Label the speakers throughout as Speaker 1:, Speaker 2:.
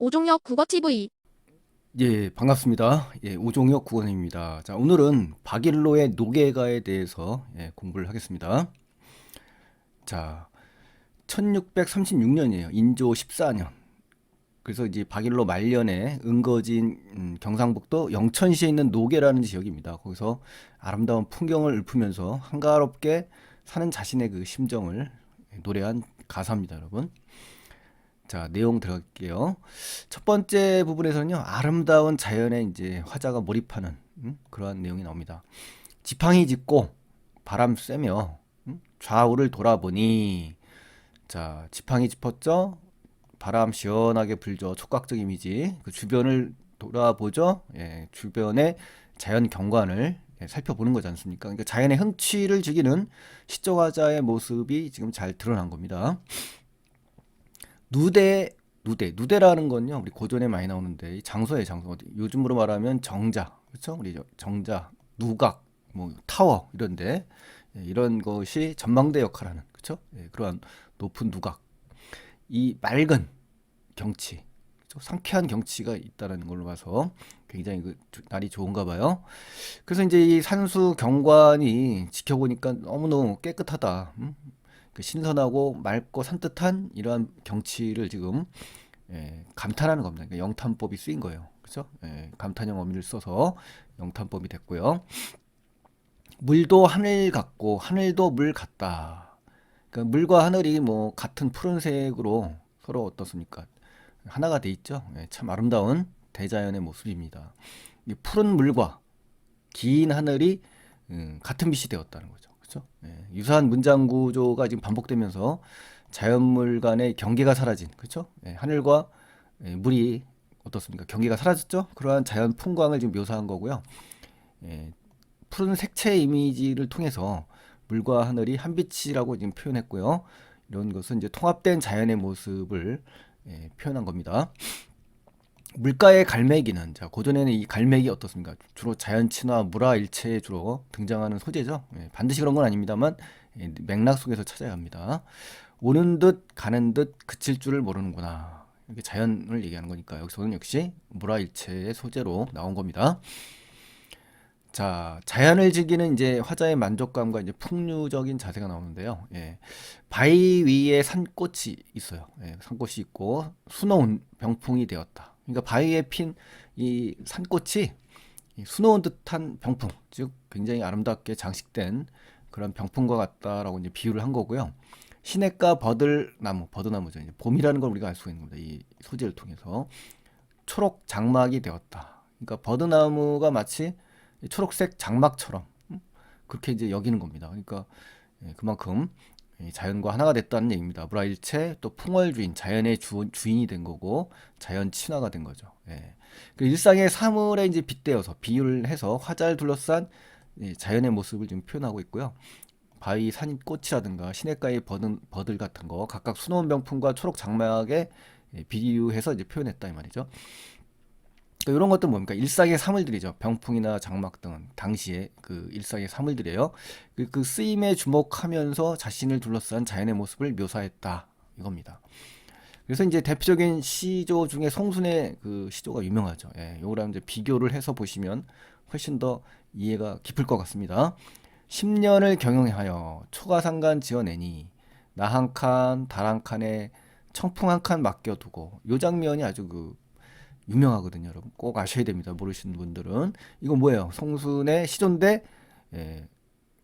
Speaker 1: 오종혁 국어TV.
Speaker 2: 예, 반갑습니다. 예, 오종혁 국원입니다. 자, 오늘은 박일로의 노계가에 대해서 공부를 하겠습니다. 자, 1636년이에요. 인조 14년. 그래서 이제 박일로 말년에 은거진 경상북도 영천시에 있는 노계라는 지역입니다. 거기서 아름다운 풍경을 읊으면서 한가롭게 사는 자신의 그 심정을 노래한 가사입니다, 여러분. 자, 내용 들어갈게요. 첫 번째 부분에서는요, 아름다운 자연에 이제 화자가 몰입하는 그러한 내용이 나옵니다. 지팡이 짚고 바람 쐬며 좌우를 돌아보니, 자, 지팡이 짚었죠? 바람 시원하게 불죠. 촉각적 이미지. 그 주변을 돌아보죠. 예, 주변의 자연 경관을 살펴보는 거지 않습니까? 그러니까 자연의 흥취를 즐기는 시적 화자의 모습이 지금 잘 드러난 겁니다. 누대, 누대라는 건요, 우리 고전에 많이 나오는데, 이 장소예요, 장소. 요즘으로 말하면 정자, 그렇죠? 우리 정자, 누각, 뭐 타워 이런데 이런 것이 전망대 역할하는, 그렇죠? 그러한 높은 누각, 이 맑은 경치, 그렇죠? 상쾌한 경치가 있다는 걸로 봐서 굉장히 그 날이 좋은가 봐요. 그래서 이제 이 산수 경관이 지켜보니까 너무너무 깨끗하다. 그 신선하고 맑고 산뜻한 이러한 경치를 지금 감탄하는 겁니다. 그러니까 영탄법이 쓰인 거예요. 그렇죠? 감탄형 어미를 써서 영탄법이 됐고요. 물도 하늘 같고 하늘도 물 같다. 그러니까 물과 하늘이 뭐 같은 푸른색으로 서로 어떻습니까? 하나가 돼 있죠. 참 아름다운 대자연의 모습입니다. 이 푸른 물과 긴 하늘이 같은 빛이 되었다는 거죠. 그렇죠? 유사한 문장 구조가 지금 반복되면서 자연물 간의 경계가 사라진, 그렇죠? 하늘과 물이 어떻습니까? 경계가 사라졌죠? 그러한 자연 풍광을 지금 묘사한 거고요. 예, 푸른 색채 이미지를 통해서 물과 하늘이 한 빛이라고 지금 표현했고요. 이런 것은 이제 통합된 자연의 모습을 표현한 겁니다. 물가의 갈매기는, 자, 고전에는 이 갈매기 어떻습니까? 주로 자연 친화 물화일체에 주로 등장하는 소재죠. 반드시 그런 건 아닙니다만 맥락 속에서 찾아야 합니다. 오는 듯 가는 듯 그칠 줄을 모르는구나. 이렇게 자연을 얘기하는 거니까 여기서는 역시 물화일체의 소재로 나온 겁니다. 자, 자연을 즐기는 이제 화자의 만족감과 이제 풍류적인 자세가 나오는데요. 바위 위에 산꽃이 있어요. 산꽃이 있고 수놓은 병풍이 되었다. 그러니까 바위에 핀 이 산꽃이 이 수놓은 듯한 병풍, 즉 굉장히 아름답게 장식된 그런 병풍과 같다라고 이제 비유를 한 거고요. 시냇가 버들나무, 버드나무죠. 이제 봄이라는 걸 우리가 알 수가 있는 겁니다. 이 소재를 통해서 초록 장막이 되었다. 그러니까 버드나무가 마치 초록색 장막처럼 그렇게 이제 여기는 겁니다. 그러니까 그만큼 자연과 하나가 됐다는 얘기입니다. 물화일체 또 풍월주인, 자연의 주인이 된 거고 자연 친화가 된 거죠. 그 일상의 사물에 이제 빗대어서 비유를 해서 화자를 둘러싼 자연의 모습을 지금 표현하고 있고요. 바위 산꽃이라든가 시냇가의 버들 같은 거 각각 수놓은 병풍과 초록 장막에 비유해서 이제 표현했다 이 말이죠. 그러니까 이런 것도 뭡니까? 일상의 사물들이죠. 병풍이나 장막 등은 당시에 그 일상의 사물들이에요. 그 쓰임에 주목하면서 자신을 둘러싼 자연의 모습을 묘사했다 이겁니다. 그래서 이제 대표적인 시조 중에 송순의 그 시조가 유명하죠. 요거랑 이제 비교를 해서 보시면 훨씬 더 이해가 깊을 것 같습니다. 10년을 경영하여 초가상간 지어내니 나 한 칸, 달 한 칸에 청풍 한 칸 맡겨두고 요 장면이 아주 그 유명하거든요, 여러분. 꼭 아셔야 됩니다. 모르시는 분들은. 이거 뭐예요? 송순의 시조인데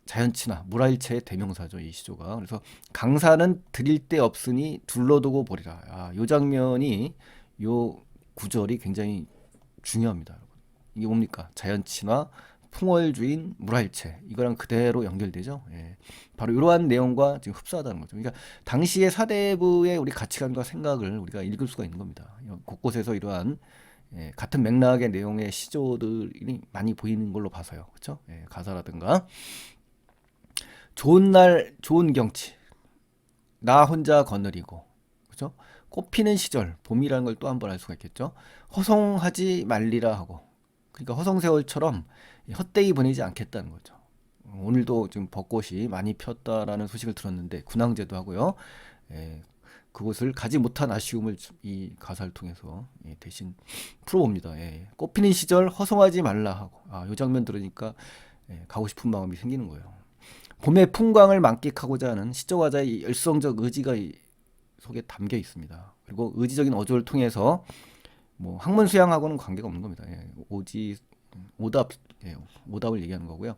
Speaker 2: 자연친화, 물화일체의 대명사죠, 이 시조가. 그래서 강사는 드릴 데 없으니 둘러두고 보리라. 아, 요 장면이 요 구절이 굉장히 중요합니다, 여러분. 이게 뭡니까? 자연친화, 풍월주인, 물화일체. 이거랑 그대로 연결되죠. 바로 이러한 내용과 지금 흡사하다는 거죠. 그러니까 당시의 사대부의 우리 가치관과 생각을 우리가 읽을 수가 있는 겁니다. 곳곳에서 이러한 같은 맥락의 내용의 시조들이 많이 보이는 걸로 봐서요. 그렇죠? 가사라든가 좋은 날 좋은 경치 나 혼자 거느리고 그죠? 꽃피는 시절 봄이라는 걸 또 한 번 알 수가 있겠죠. 허송하지 말리라 하고 그러니까 허송세월처럼 헛되이 보내지 않겠다는 거죠. 오늘도 지금 벚꽃이 많이 폈다라는 소식을 들었는데 군항제도 하고요. 예, 그곳을 가지 못한 아쉬움을 이 가사를 통해서 대신 풀어봅니다. 꽃피는 시절 허송하지 말라 하고 이 장면 들으니까 가고 싶은 마음이 생기는 거예요. 봄의 풍광을 만끽하고자 하는 시적화자의 이 열성적 의지가 이 속에 담겨 있습니다. 그리고 의지적인 어조를 통해서 뭐 학문 수양하고는 관계가 없는 겁니다. 오답, 오답을 얘기하는 거고요.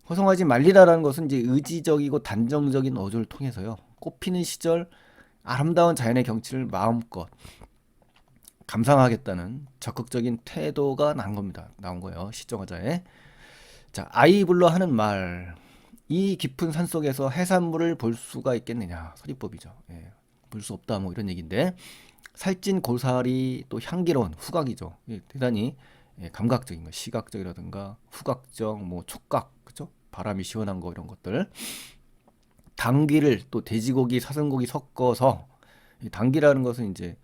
Speaker 2: 허송하지 말리라라는 것은 이제 의지적이고 단정적인 어조를 통해서요. 꽃피는 시절 아름다운 자연의 경치를 마음껏 감상하겠다는 적극적인 태도가 나온 거예요. 시적화자의. 자, 아이 불러 하는 말. 이 깊은 산 속에서 해산물을 볼 수가 있겠느냐. 서리법이죠. 볼 수 없다. 뭐 이런 얘기인데 살찐 고사리 또 향기로운 후각이죠. 대단히 감각적인 거, 시각적이라든가 후각적, 뭐 촉각, 그죠? 바람이 시원한 거 이런 것들. 당귀를 또 돼지고기, 사슴고기 섞어서 당귀라는 것은 이제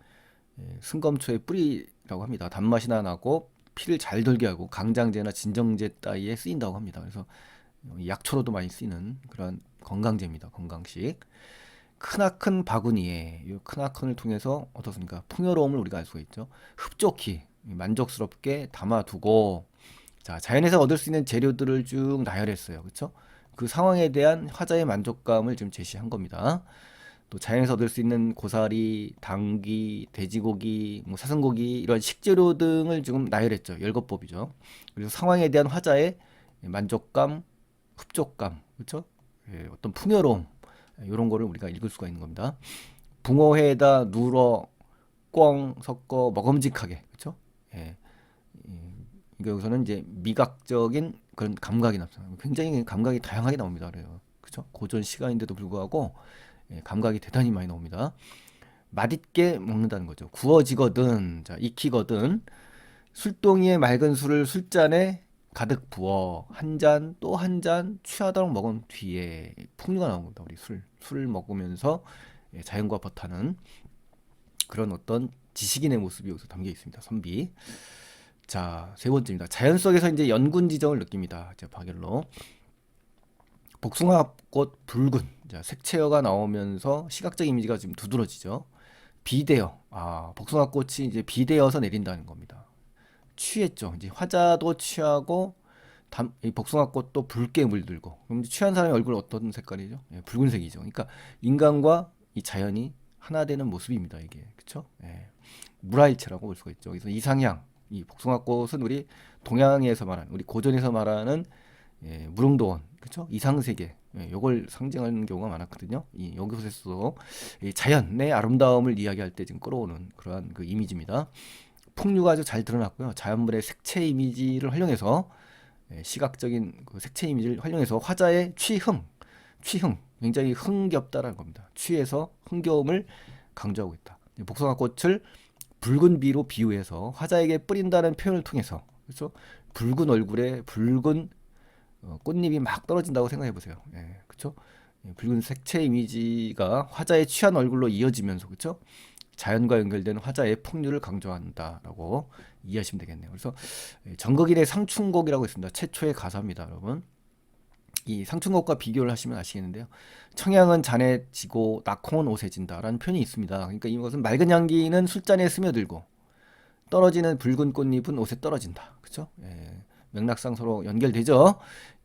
Speaker 2: 승검초의 뿌리라고 합니다. 단맛이나 나고 피를 잘 돌게 하고 강장제나 진정제 따위에 쓰인다고 합니다. 그래서 약초로도 많이 쓰이는 그런 건강제입니다. 건강식. 크나큰 바구니에 이 크나큰을 통해서 어떻습니까? 풍요로움을 우리가 알 수가 있죠. 흡족히 만족스럽게 담아두고 자 자연에서 얻을 수 있는 재료들을 쭉 나열했어요. 그렇죠? 그 상황에 대한 화자의 만족감을 좀 제시한 겁니다. 또 자연에서 얻을 수 있는 고사리, 당귀, 돼지고기, 뭐 사슴고기 이런 식재료 등을 지금 나열했죠. 열거법이죠. 그래서 상황에 대한 화자의 만족감, 흡족감, 그렇죠? 어떤 풍요로움 이런 거를 우리가 읽을 수가 있는 겁니다. 붕어회에다 누러 꿩 섞어 먹음직하게 그렇죠? 여기서는 이제 미각적인 그런 감각이 나타나요. 굉장히 감각이 다양하게 나옵니다. 그래요. 그렇죠? 고전 시간인데도 불구하고 감각이 대단히 많이 나옵니다. 맛있게 먹는다는 거죠. 구워지거든, 자, 익히거든. 술동이의 맑은 술을 술잔에 가득 부어 한 잔 또 한 잔 취하도록 먹은 뒤에 풍류가 나온 겁니다. 우리 술을 먹으면서 자연과 버타는 그런 어떤 지식인의 모습이 여기서 담겨 있습니다. 선비. 자, 세 번째입니다. 자연 속에서 이제 연군지정을 느낍니다. 자, 박열로. 복숭아꽃 붉은 자, 색채어가 나오면서 시각적 이미지가 좀 두드러지죠. 비대어. 복숭아꽃이 이제 비대어서 내린다는 겁니다. 취했죠. 이제 화자도 취하고 이 복숭아꽃도 붉게 물들고 그럼 취한 사람의 얼굴 어떤 색깔이죠? 붉은색이죠. 그러니까 인간과 이 자연이 하나 되는 모습입니다. 이게 그렇죠? 물화일체라고 볼 수가 있죠. 그래서 이상향 이 복숭아꽃은 우리 동양에서 말하는 우리 고전에서 말하는 무릉도원 그렇죠? 이상세계 요걸 상징하는 경우가 많았거든요. 여기서 이 자연의 아름다움을 이야기할 때 지금 끌어오는 그러한 그 이미지입니다. 풍류가 아주 잘 드러났고요. 자연물의 색채 이미지를 활용해서 시각적인 그 색채 이미지를 활용해서 화자의 취흥 굉장히 흥겹다라는 겁니다. 취해서 흥겨움을 강조하고 있다. 복숭아꽃을 붉은 비로 비유해서 화자에게 뿌린다는 표현을 통해서 그렇죠? 붉은 얼굴에 붉은 꽃잎이 막 떨어진다고 생각해 보세요. 그렇죠? 붉은 색채 이미지가 화자의 취한 얼굴로 이어지면서 그렇죠? 자연과 연결된 화자의 풍류를 강조한다라고 이해하시면 되겠네요. 그래서 정극인의 상춘곡이라고 있습니다. 최초의 가사입니다, 여러분. 이 상춘곡과 비교를 하시면 아시겠는데요. 청양은 잔에 지고 낙홍은 옷에 진다라는 표현이 있습니다. 그러니까 이것은 맑은 향기는 술잔에 스며들고 떨어지는 붉은 꽃잎은 옷에 떨어진다. 그렇죠? 맥락상 서로 연결되죠.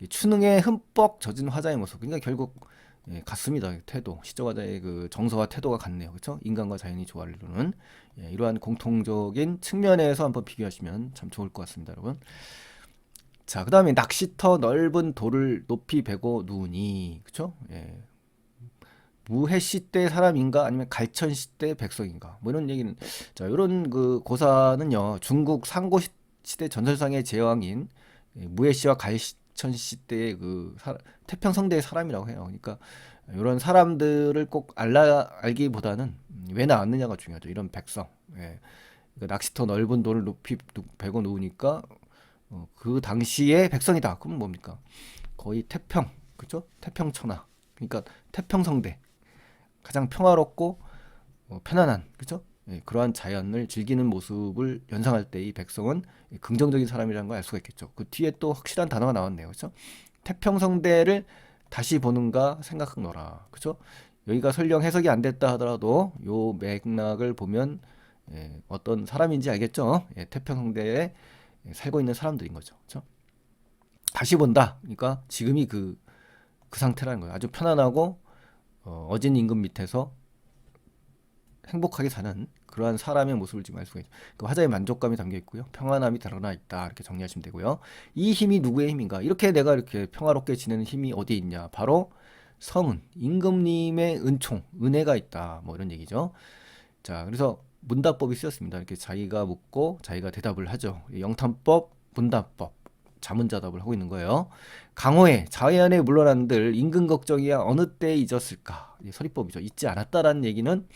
Speaker 2: 추능에 흠뻑 젖은 화자의 모습. 그러니까 결국 같습니다. 태도, 시적화자의 그 정서와 태도가 같네요. 그렇죠? 인간과 자연이 조화를 이루는 이러한 공통적인 측면에서 한번 비교하시면 참 좋을 것 같습니다, 여러분. 자, 그다음에 낚시터 넓은 돌을 높이 베고 누우니, 그렇죠? 무해시 때 사람인가 아니면 갈천 때 백성인가 뭐 이런 얘기는 자 이런 그 고사는요 중국 상고 시대 전설상의 제왕인 무해시와 갈천 때의 그 태평성대의 사람이라고 해요. 그러니까 이런 사람들을 꼭 알기보다는 왜 나왔느냐가 중요하죠. 이런 백성. 그러니까 낚시터 넓은 돌을 높이 베고 누우니까 그 당시의 백성이다. 그럼 뭡니까? 거의 태평, 그죠? 태평천하. 그러니까 태평성대. 가장 평화롭고 편안한, 그죠? 그러한 자연을 즐기는 모습을 연상할 때 이 백성은 긍정적인 사람이라는 걸 알 수가 있겠죠. 그 뒤에 또 확실한 단어가 나왔네요. 그죠? 태평성대를 다시 보는가 생각하노라. 그죠? 여기가 설령 해석이 안 됐다 하더라도 요 맥락을 보면 어떤 사람인지 알겠죠? 태평성대에 살고 있는 사람들인 거죠. 그렇죠? 다시 본다. 그러니까 지금이 그 상태라는 거예요. 아주 편안하고 어진 임금 밑에서 행복하게 사는 그러한 사람의 모습을 지금 알 수가 있죠. 그 화자의 만족감이 담겨 있고요. 평안함이 드러나 있다. 이렇게 정리하시면 되고요. 이 힘이 누구의 힘인가? 이렇게 내가 이렇게 평화롭게 지내는 힘이 어디에 있냐? 바로 성은 임금님의 은총, 은혜가 있다. 뭐 이런 얘기죠. 자, 그래서 문답법이 쓰였습니다. 이렇게 자기가 묻고 자기가 대답을 하죠. 영탄법, 문답법, 자문자답을 하고 있는 거예요. 강호에 자연에 물러난들 임금 걱정이야 어느 때에 잊었을까? 서리법이죠. 잊지 않았다라는 얘기는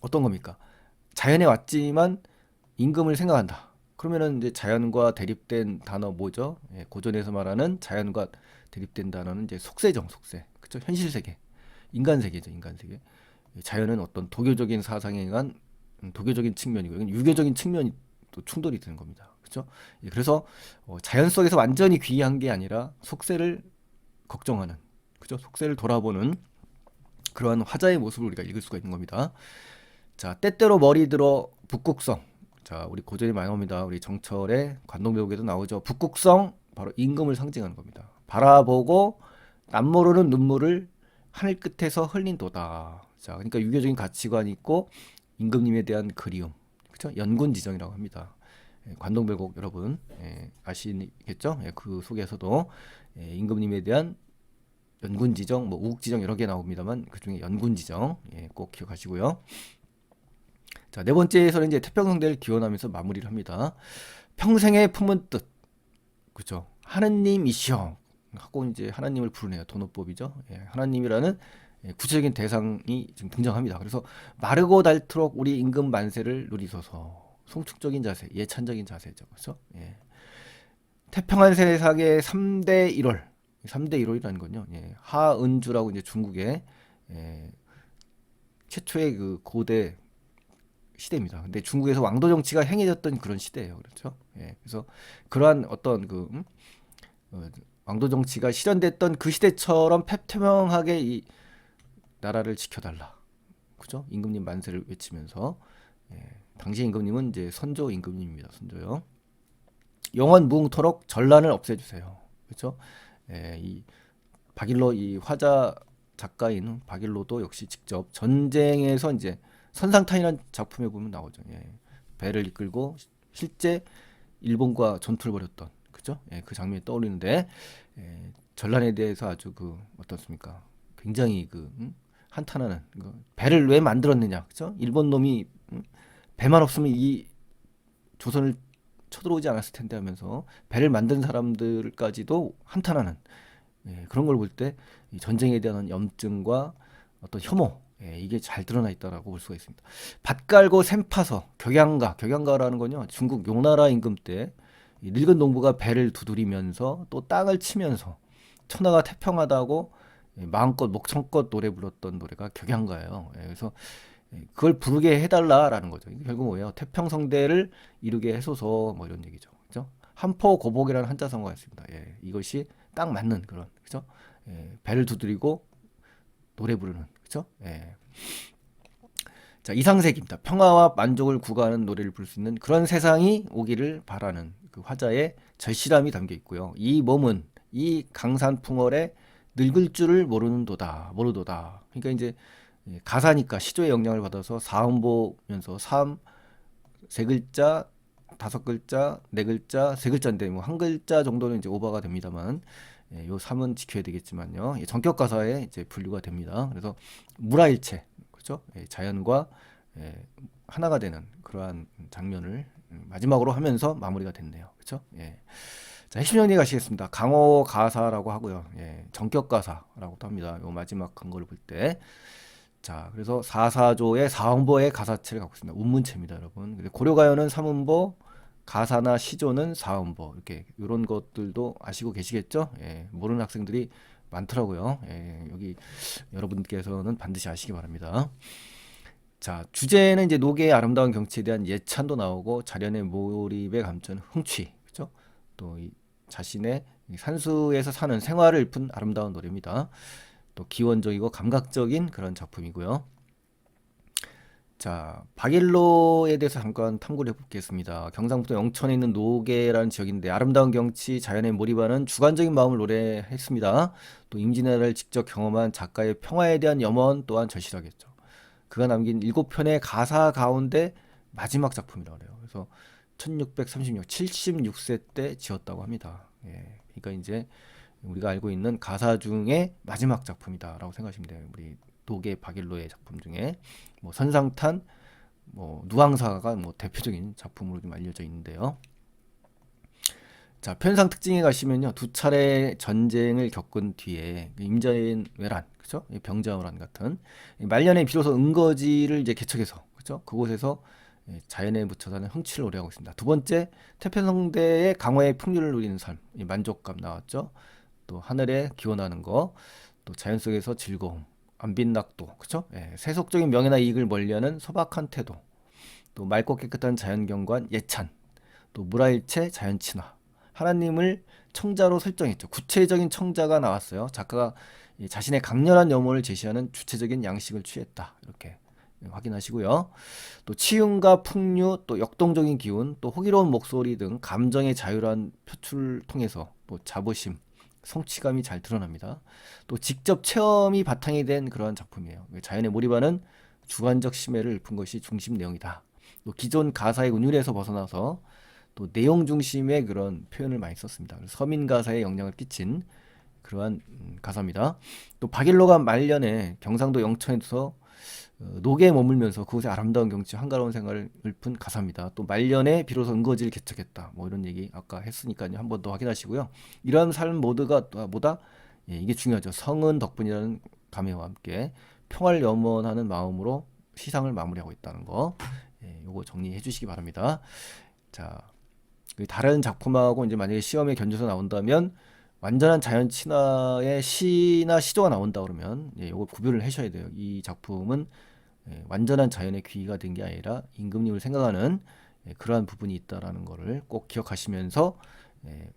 Speaker 2: 어떤 겁니까? 자연에 왔지만 임금을 생각한다. 그러면은 이제 자연과 대립된 단어 뭐죠? 고전에서 말하는 자연과 대립된 단어는 이제 속세정, 속세. 그렇죠? 현실 세계, 인간 세계죠, 인간 세계. 자연은 어떤 도교적인 사상에 의한 도교적인 측면이고, 이건 유교적인 측면이 또 충돌이 되는 겁니다. 그렇죠? 그래서 자연 속에서 완전히 귀의한 게 아니라 속세를 걱정하는, 그죠? 속세를 돌아보는 그러한 화자의 모습을 우리가 읽을 수가 있는 겁니다. 자, 때때로 머리 들어 북극성. 자, 우리 고전이 많이 나옵니다. 우리 정철의 관동배옥에도 나오죠. 북극성 바로 임금을 상징하는 겁니다. 바라보고 남모르는 눈물을 하늘 끝에서 흘린도다. 자, 그러니까 유교적인 가치관이 있고 임금님에 대한 그리움, 그렇죠? 연군지정이라고 합니다. 관동배곡 여러분 아시겠죠? 그 속에서도 임금님에 대한 연군지정, 뭐 우국지정 여러 개 나옵니다만 그 중에 연군지정 꼭 기억하시고요. 자, 네 번째에서는 이제 태평성대를 기원하면서 마무리를 합니다. 평생에 품은 뜻, 그죠? 하느님이시여 하고 이제 하나님을 부르네요. 도노법이죠. 하나님이라는 구체적인 대상이 지금 등장합니다. 그래서 마르고 닳도록 우리 임금 만세를 누리소서. 송축적인 자세, 예찬적인 자세죠. 그렇죠? 태평한 세상의 3대 1월, 3대 1월이라는 건요. 하은주라고 이제 중국의 최초의 그 고대 시대입니다. 근데 중국에서 왕도 정치가 행해졌던 그런 시대예요. 그렇죠? 그래서 그러한 어떤 왕도 정치가 실현됐던 그 시대처럼 태평하게 이 나라를 지켜달라. 그죠? 임금님 만세를 외치면서 당시 임금님은 이제 선조 임금님입니다. 선조요. 영원 무궁토록 전란을 없애주세요. 그렇죠? 이 박일로 이 화자 작가인 박일로도 역시 직접 전쟁에서 이제 선상탄이라는 작품에 보면 나오죠. 배를 이끌고 실제 일본과 전투를 벌였던 그죠? 그 장면이 떠오르는데 전란에 대해서 아주 어떻습니까? 굉장히 한탄하는 배를 왜 만들었느냐, 그죠? 일본 놈이 배만 없으면 이 조선을 쳐들어오지 않았을 텐데 하면서 배를 만든 사람들까지도 한탄하는 그런 걸 볼 때 전쟁에 대한 염증과 어떤 혐오 이게 잘 드러나 있다라고 볼 수가 있습니다. 밭 갈고 샘 파서 격양가라는 건요 중국 요나라 임금 때 늙은 농부가 배를 두드리면서 또 땅을 치면서 천하가 태평하다고 마음껏 목청껏 노래 불렀던 노래가 격양가예요. 그래서 그걸 부르게 해달라라는 거죠. 결국 뭐예요? 태평성대를 이루게 해소서 뭐 이런 얘기죠. 그죠? 한포고복이라는 한자성어가 있습니다. 이것이 딱 맞는 그런 그죠? 배를 두드리고 노래 부르는 그죠? 자, 이상색입니다. 평화와 만족을 구가하는 노래를 부를 수 있는 그런 세상이 오기를 바라는 그 화자의 절실함이 담겨 있고요. 이 몸은 이 강산풍월에 늙을 줄을 모르도다. 그러니까 이제 가사니까 시조의 영향을 받아서 사음 보면서 사음 세 글자, 다섯 글자, 네 글자, 세 글자인데 뭐 한 글자 정도는 이제 오버가 됩니다만 요 3은 지켜야 되겠지만요. 전격 가사에 이제 분류가 됩니다. 그래서 무라일체, 그렇죠? 자연과 하나가 되는 그러한 장면을 마지막으로 하면서 마무리가 됐네요. 그렇죠? 자, 핵심 정리 가시겠습니다. 강호 가사라고 하고요. 전격 가사라고도 합니다. 요 마지막 근거를 볼 때. 자, 그래서 사사조의 사음보의 가사체를 갖고 있습니다. 운문체입니다, 여러분. 고려가요는 삼음보, 가사나 시조는 사음보. 이렇게 이런 것들도 아시고 계시겠죠? 모르는 학생들이 많더라고요. 여기 여러분께서는 반드시 아시기 바랍니다. 자, 주제는 이제 녹의 아름다운 경치에 대한 예찬도 나오고 자연의 몰입에 감춘 흥취, 그렇죠? 또 이 자신의 산수에서 사는 생활을 읊은 아름다운 노래입니다. 또 기원적이고 감각적인 그런 작품이고요. 자, 박일로에 대해서 잠깐 탐구를 해보겠습니다. 경상북도 영천에 있는 노계라는 지역인데 아름다운 경치, 자연에 몰입하는 주관적인 마음을 노래했습니다. 또 임진왜란을 직접 경험한 작가의 평화에 대한 염원 또한 절실하겠죠. 그가 남긴 7편의 가사 가운데 마지막 작품이라고 해요. 그래서 1636, 76세 때 지었다고 합니다. 예, 그러니까 이제 우리가 알고 있는 가사 중에 마지막 작품이다라고 생각하시면 돼요. 우리 도계 박일로의 작품 중에 뭐 선상탄, 뭐 누앙사가 뭐 대표적인 작품으로 좀 알려져 있는데요. 자, 편상 특징에 가시면요, 두 차례 전쟁을 겪은 뒤에 임진왜란, 그죠? 병자호란 같은 말년에 비로소 은거지를 이제 개척해서, 그죠? 그곳에서 자연에 묻혀 사는 흥취를 노래하고 있습니다. 두 번째, 태평성대의 강화의 풍류를 누리는 삶, 만족감 나왔죠. 또 하늘에 기원하는 거, 또 자연 속에서 즐거움, 안빈낙도, 그죠? 예, 세속적인 명예나 이익을 멀리하는 소박한 태도, 또 맑고 깨끗한 자연경관 예찬, 또 물화일체 자연친화, 하나님을 청자로 설정했죠. 구체적인 청자가 나왔어요. 작가가 자신의 강렬한 염원을 제시하는 주체적인 양식을 취했다. 이렇게 확인하시고요. 또 치윤과 풍류, 또 역동적인 기운, 또 호기로운 목소리 등 감정의 자유로운 표출을 통해서 뭐 자부심, 성취감이 잘 드러납니다. 또 직접 체험이 바탕이 된 그러한 작품이에요. 자연에 몰입하는 주관적 심애를 읊은 것이 중심 내용이다. 또 기존 가사의 운율에서 벗어나서 또 내용 중심의 그런 표현을 많이 썼습니다. 서민 가사에 영향을 끼친 그러한 가사입니다. 또 박일로가 말년에 경상도 영천에서 노계에 머물면서 그곳의 아름다운 경치, 한가로운 생활을 읊은 가사입니다. 또 말년에 비로소 은거지를 개척했다. 뭐 이런 얘기 아까 했으니까요. 한 번 더 확인하시고요. 이러한 삶 모두가 뭐다? 예, 이게 중요하죠. 성은 덕분이라는 감회와 함께 평화를 염원하는 마음으로 시상을 마무리하고 있다는 거. 예, 요거 정리해 주시기 바랍니다. 자, 다른 작품하고 이제 만약에 시험에 견줘서 나온다면 완전한 자연 친화의 시나 시조가 나온다 그러면 예, 이걸 구별을 하셔야 돼요. 이 작품은 예, 완전한 자연의 귀가 된 게 아니라 임금님을 생각하는 예, 그러한 부분이 있다라는 거를 꼭 기억하시면서 예,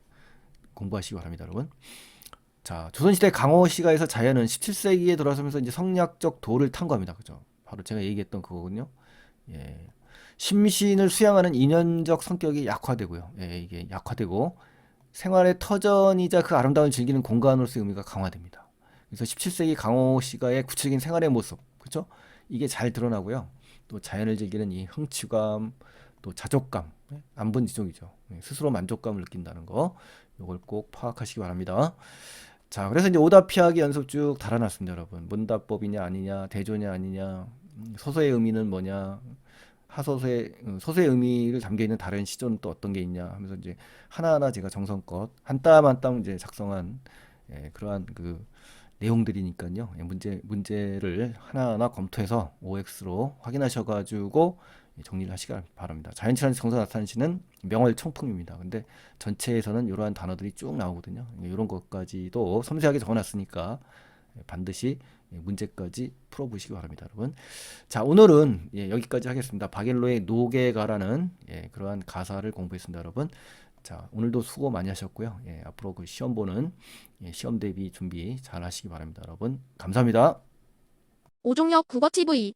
Speaker 2: 공부하시기 바랍니다, 여러분. 자, 조선시대 강호시가에서 자연은 17세기에 돌아서면서 이제 성리학적 도를 탐구합니다. 그죠? 바로 제가 얘기했던 그거거든요. 예. 심신을 수양하는 인연적 성격이 약화되고요. 예, 이게 약화되고 생활의 터전이자 그 아름다움을 즐기는 공간으로서의 의미가 강화됩니다. 그래서 17세기 강호 시가의 구체적인 생활의 모습, 그렇죠? 이게 잘 드러나고요. 또 자연을 즐기는 이 흥취감, 또 자족감, 안분지족이죠. 스스로 만족감을 느낀다는 거, 이걸 꼭 파악하시기 바랍니다. 자, 그래서 이제 오답 피하기 연습 쭉 달아놨습니다, 여러분. 문답법이냐 아니냐, 대조냐 아니냐, 소서의 의미는 뭐냐, 하소서의 소서의 의미를 담겨 있는 다른 시조는 또 어떤 게 있냐 하면서 이제 하나하나 제가 정성껏 한 땀 한 땀 이제 작성한 예, 그러한 그 내용들이니까요. 예, 문제를 하나하나 검토해서 OX로 확인하셔가지고 정리를 하시기 바랍니다. 자연친화에서 정서 나타내시는 명월 총풍입니다. 근데 전체에서는 이러한 단어들이 쭉 나오거든요. 이런 것까지도 섬세하게 적어놨으니까 반드시 문제까지 풀어보시기 바랍니다, 여러분. 자, 오늘은 여기까지 하겠습니다. 박일로의 노계가라는 그러한 가사를 공부했습니다, 여러분. 자, 오늘도 수고 많이 하셨고요. 앞으로 그 시험 보는 시험 대비 준비 잘 하시기 바랍니다, 여러분. 감사합니다.
Speaker 1: 오종혁 국어TV